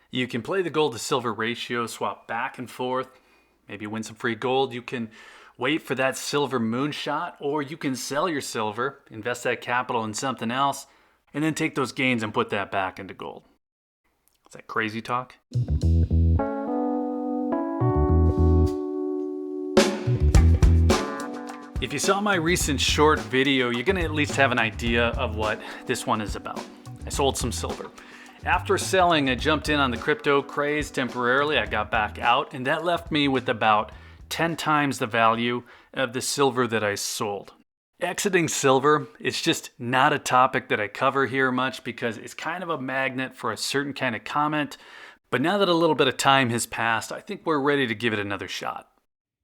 You can play the gold to silver ratio, swap back and forth, maybe win some free gold. You can wait for that silver moonshot, or you can sell your silver, invest that capital in something else, and then take those gains and put that back into gold. Is that crazy talk? If you saw my recent short video, you're gonna at least have an idea of what this one is about. I sold some silver. After selling, I jumped in on the crypto craze temporarily. I got back out, and that left me with about 10 times the value of the silver that I sold. Exiting silver is just not a topic that I cover here much because it's kind of a magnet for a certain kind of comment. But now that a little bit of time has passed, I think we're ready to give it another shot.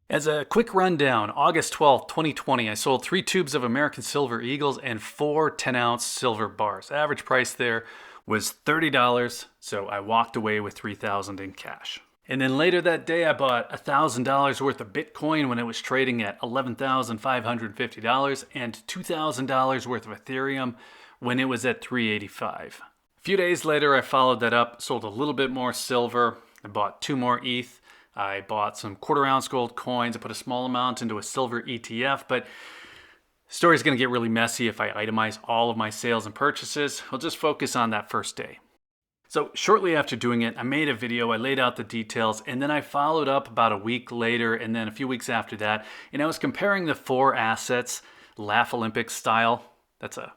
As a quick rundown, August 12th, 2020, I sold 3 tubes of American Silver Eagles and 4 10-ounce silver bars. Average price there was $30, so I walked away with $3,000 in cash. And then later that day, I bought $1,000 worth of Bitcoin when it was trading at $11,550 and $2,000 worth of Ethereum when it was at $385. A few days later, I followed that up, sold a little bit more silver. I bought 2 more ETH. I bought some quarter-ounce gold coins. I put a small amount into a silver ETF, but the story's going to get really messy if I itemize all of my sales and purchases. I'll just focus on that first day. So shortly after doing it, I made a video, I laid out the details, and then I followed up about a week later and then a few weeks after that, and I was comparing the 4 assets, Laugh Olympics style. That's a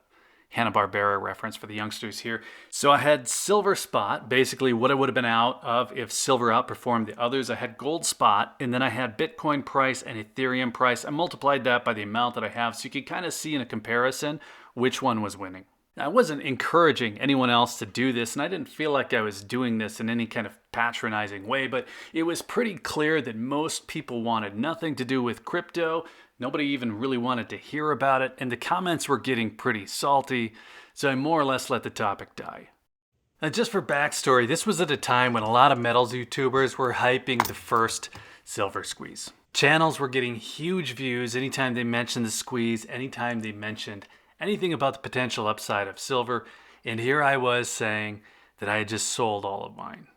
Hanna-Barbera reference for the youngsters here. So I had silver spot, basically what I would have been out of if silver outperformed the others. I had gold spot, and then I had Bitcoin price and Ethereum price. I multiplied that by the amount that I have so you could kind of see in a comparison which one was winning. I wasn't encouraging anyone else to do this, and I didn't feel like I was doing this in any kind of patronizing way, but it was pretty clear that most people wanted nothing to do with crypto. Nobody even really wanted to hear about it, and the comments were getting pretty salty, so I more or less let the topic die. Now, just for backstory, this was at a time when a lot of metals YouTubers were hyping the first silver squeeze. Channels were getting huge views anytime they mentioned the squeeze, anytime they mentioned anything about the potential upside of silver, and here I was saying that I had just sold all of mine.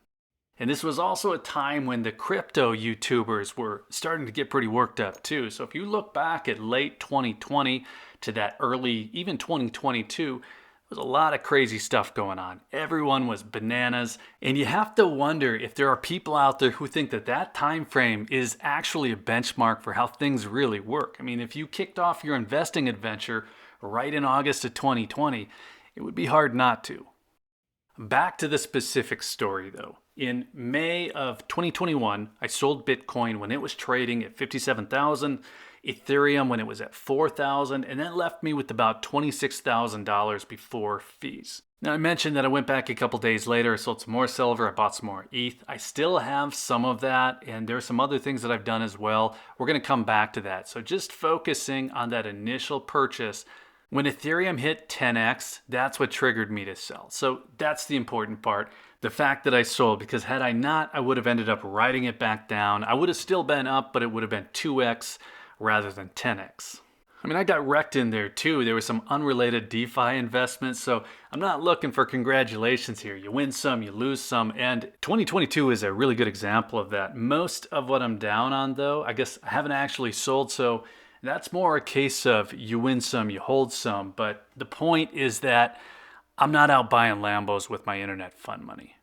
And this was also a time when the crypto YouTubers were starting to get pretty worked up too. So if you look back at late 2020 to that early, even 2022, there was a lot of crazy stuff going on. Everyone was bananas, and you have to wonder if there are people out there who think that that time frame is actually a benchmark for how things really work. I mean, if you kicked off your investing adventure right in August of 2020, it would be hard not to. Back to the specific story though. In May of 2021, I sold Bitcoin when it was trading at 57,000, Ethereum when it was at 4,000, and that left me with about $26,000 before fees. Now I mentioned that I went back a couple days later, I sold some more silver, I bought some more ETH. I still have some of that, and there's some other things that I've done as well. We're going to come back to that. So just focusing on that initial purchase. When Ethereum hit 10x, that's what triggered me to sell. So that's the important part, the fact that I sold, because had I not, I would have ended up writing it back down. I would have still been up, but it would have been 2x rather than 10x. I mean, I got wrecked in there too. There were some unrelated DeFi investments, so I'm not looking for congratulations here. You win some, you lose some, and 2022 is a really good example of that. Most of what I'm down on though, I guess I haven't actually sold, so that's more a case of you win some, you hold some, but the point is that I'm not out buying Lambos with my internet fund money.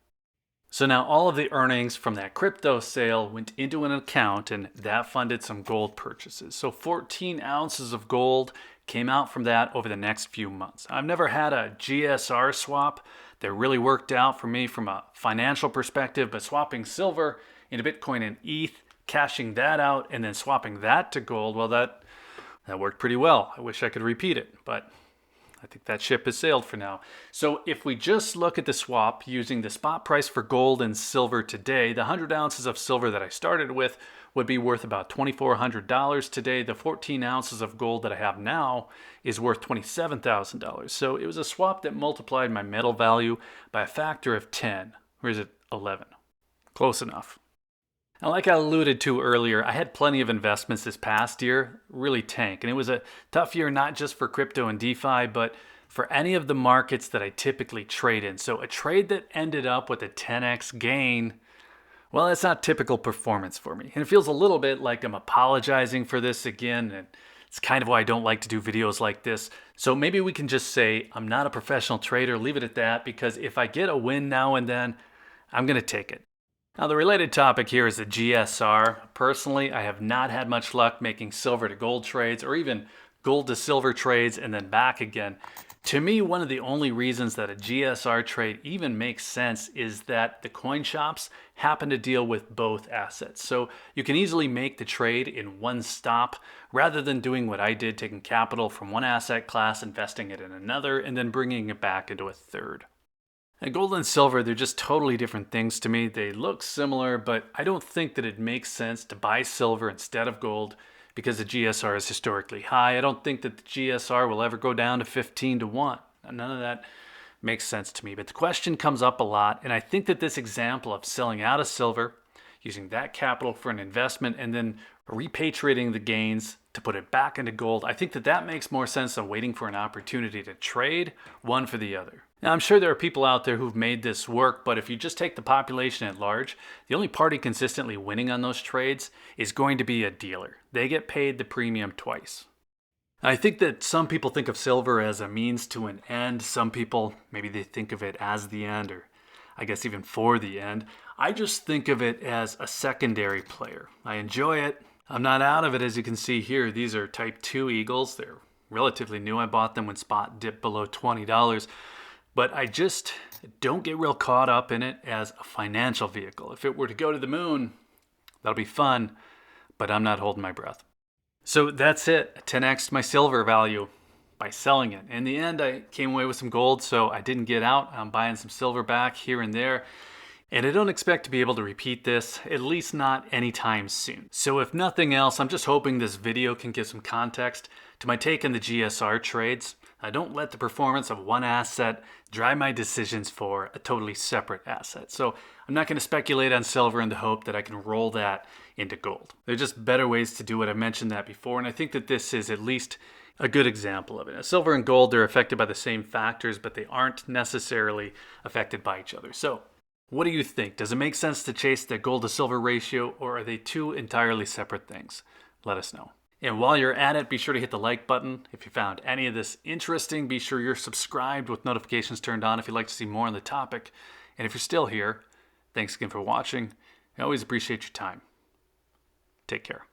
So now all of the earnings from that crypto sale went into an account, and that funded some gold purchases. So 14 ounces of gold came out from that over the next few months. I've never had a GSR swap that really worked out for me from a financial perspective, but swapping silver into Bitcoin and ETH, cashing that out, and then swapping that to gold, well, that worked pretty well. I wish I could repeat it, but I think that ship has sailed for now. So if we just look at the swap using the spot price for gold and silver today, the 100 ounces of silver that I started with would be worth about $2,400 today. The 14 ounces of gold that I have now is worth $27,000. So it was a swap that multiplied my metal value by a factor of 10, or is it 11? Close enough. Now, like I alluded to earlier, I had plenty of investments this past year really tank, and it was a tough year not just for crypto and DeFi, but for any of the markets that I typically trade in. So a trade that ended up with a 10x gain, well, that's not typical performance for me. And it feels a little bit like I'm apologizing for this again, and it's kind of why I don't like to do videos like this. So maybe we can just say I'm not a professional trader, leave it at that, because if I get a win now and then, I'm going to take it. Now, the related topic here is the GSR. Personally, I have not had much luck making silver to gold trades or even gold to silver trades and then back again. To me, one of the only reasons that a GSR trade even makes sense is that the coin shops happen to deal with both assets. So you can easily make the trade in one stop rather than doing what I did, taking capital from one asset class, investing it in another, and then bringing it back into a third. And gold and silver, they're just totally different things to me. They look similar, but I don't think that it makes sense to buy silver instead of gold because the GSR is historically high. I don't think that the GSR will ever go down to 15 to 1. None of that makes sense to me. But the question comes up a lot, and I think that this example of selling out of silver, using that capital for an investment, and then repatriating the gains to put it back into gold, I think that that makes more sense than waiting for an opportunity to trade one for the other. Now, I'm sure there are people out there who've made this work, but if you just take the population at large, the only party consistently winning on those trades is going to be a dealer. They get paid the premium twice. I think that some people think of silver as a means to an end. Some people, maybe they think of it as the end, or I guess even for the end. I just think of it as a secondary player. I enjoy it. I'm not out of it, as you can see here. These are Type 2 Eagles. They're relatively new. I bought them when spot dipped below $20. But I just don't get real caught up in it as a financial vehicle. If it were to go to the moon, that'll be fun, but I'm not holding my breath. So that's it. I 10x'd my silver value by selling it. In the end, I came away with some gold, so I didn't get out. I'm buying some silver back here and there. And I don't expect to be able to repeat this, at least not anytime soon. So if nothing else, I'm just hoping this video can give some context to my take on the GSR trades. I don't let the performance of one asset drive my decisions for a totally separate asset. So I'm not going to speculate on silver in the hope that I can roll that into gold. There are just better ways to do it. I've mentioned that before, and I think that this is at least a good example of it. Now, silver and gold, they're affected by the same factors, but they aren't necessarily affected by each other. So what do you think? Does it make sense to chase the gold to silver ratio, or are they two entirely separate things? Let us know. And while you're at it, be sure to hit the like button. If you found any of this interesting, be sure you're subscribed with notifications turned on if you'd like to see more on the topic. And if you're still here, thanks again for watching. I always appreciate your time. Take care.